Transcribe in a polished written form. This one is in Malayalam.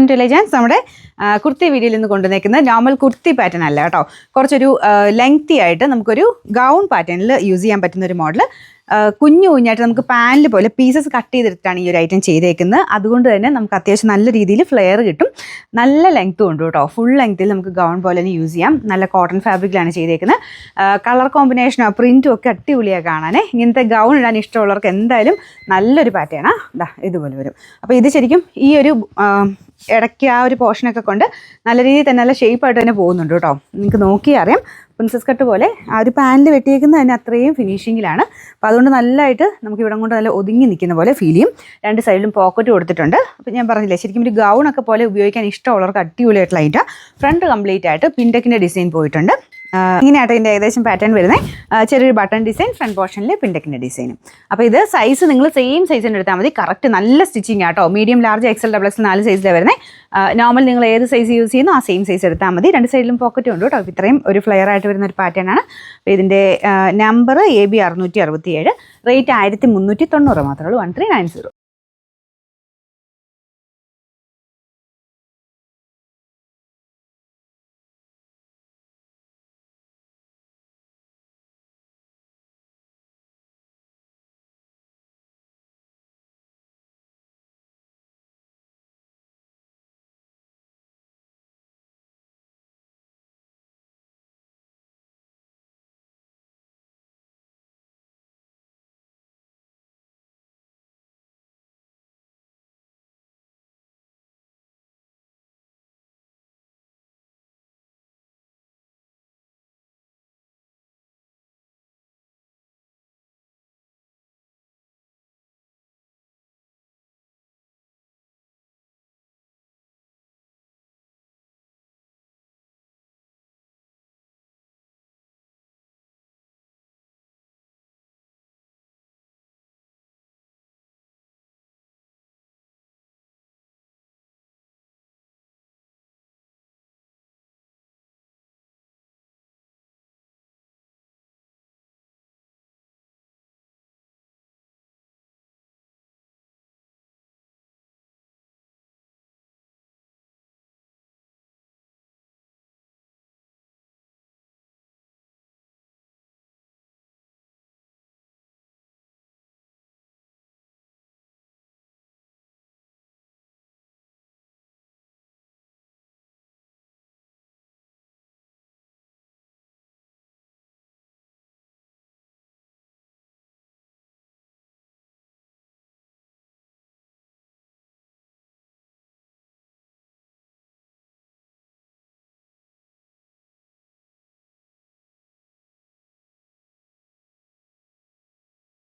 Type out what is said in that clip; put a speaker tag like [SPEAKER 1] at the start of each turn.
[SPEAKER 1] ഇന്റലിജൻസ് നമ്മുടെ കുർത്തി വീഡിയോയിൽ നിന്ന് കൊണ്ടുവന്നേക്കുന്ന നോർമൽ കുർത്തി പാറ്റേൺ അല്ല കേട്ടോ. കുറച്ചൊരു ലെങ്തി ആയിട്ട് നമുക്കൊരു ഗൗൺ പാറ്റേണിൽ യൂസ് ചെയ്യാൻ പറ്റുന്ന ഒരു മോഡൽ. കുഞ്ഞായിട്ട് നമുക്ക് പാനൽ പോലെ പീസസ് കട്ട് ചെയ്തെടുത്തിട്ടാണ് ഈ ഒരു ഐറ്റം ചെയ്തേക്കുന്നത്. അതുകൊണ്ട് തന്നെ നമുക്ക് അത്യാവശ്യം നല്ല രീതിയിൽ ഫ്ലെയർ കിട്ടും. നല്ല ലെങ്ത്തും ഉണ്ട് കേട്ടോ. ഫുൾ ലെങ്ത്തിൽ നമുക്ക് ഗൗൺ പോലെ തന്നെ യൂസ് ചെയ്യാം. നല്ല കോട്ടൺ ഫാബ്രിക്കിലാണ് ചെയ്തേക്കുന്നത്. കളർ കോമ്പിനേഷനോ പ്രിൻറ്റും ഒക്കെ അടിപൊളിയാണ് കാണാൻ. ഇങ്ങനത്തെ ഗൗൺ ഇടാൻ ഇഷ്ടമുള്ളവർക്ക് എന്തായാലും നല്ലൊരു പാറ്റേണാ. ഇതുപോലെ വരും. അപ്പോൾ ഇത് ശരിക്കും ഈ ഒരു ഇടയ്ക്ക് ആ ഒരു പോർഷനൊക്കെ കൊണ്ട് നല്ല രീതിയിൽ തന്നെ നല്ല ഷേപ്പായിട്ട് തന്നെ പോകുന്നുണ്ട് കേട്ടോ. നിങ്ങൾക്ക് നോക്കിയാൽ അറിയാം. പ്രിൻസസ് കട്ട് പോലെ ആ ഒരു പാനിൽ വെട്ടിയേക്കുന്നത് തന്നെ അത്രയും ഫിനിഷിങ്ങിലാണ്. അപ്പോൾ അതുകൊണ്ട് നല്ലതായിട്ട് നമുക്ക് ഇവിടെ കൊണ്ട് നല്ല ഒതുങ്ങി നിൽക്കുന്ന പോലെ ഫീൽ ചെയ്യും. രണ്ട് സൈഡിലും പോക്കറ്റ് കൊടുത്തിട്ടുണ്ട്. അപ്പോൾ ഞാൻ പറഞ്ഞില്ലേ, ശരിക്കും ഒരു ഗൗണൊക്കെ പോലെ ഉപയോഗിക്കാൻ ഇഷ്ടമുള്ളവർക്ക് അടിപൊളിയായിട്ടുള്ള ഐറ്റാ. ഫ്രണ്ട് കംപ്ലീറ്റ് ആയിട്ട് പിൻടെക്കിൻ്റെ ഡിസൈൻ പോയിട്ടുണ്ട്. ഇങ്ങനെയായിട്ട് ഇതിൻ്റെ ഏകദേശം പാറ്റേൺ വരുന്നത്. ചെറിയൊരു ബട്ടൺ ഡിസൈൻ, ഫ്രണ്ട് പോർഷനിൽ പിൻടെക്കിൻ്റെ ഡിസൈനും. അപ്പോൾ ഇത് സൈസ് നിങ്ങൾ സെയിം സൈസിന് എടുത്താൽ മതി. കറക്റ്റ് നല്ല സ്റ്റിച്ചിങ് ആട്ടോ. Medium, large, XL, double XL 4 സൈസിലാണ് വരുന്നത്. നോർമൽ നിങ്ങൾ ഏത് സൈസ് യൂസ് ചെയ്യുന്നു ആ സെയിം സൈസ് എടുത്താൽ മതി. രണ്ട് സൈഡിലും പോക്കറ്റും ഉണ്ട് കേട്ടോ. അപ്പോൾ ഇത്രയും ഒരു ഫ്ലെയർ ആയിട്ട് വരുന്ന ഒരു പാറ്റേൺ ആണ്. അപ്പോൾ ഇതിൻ്റെ നമ്പർ AB 667, റേറ്റ് 1390 മാത്രമേ ഉള്ളൂ. 1390.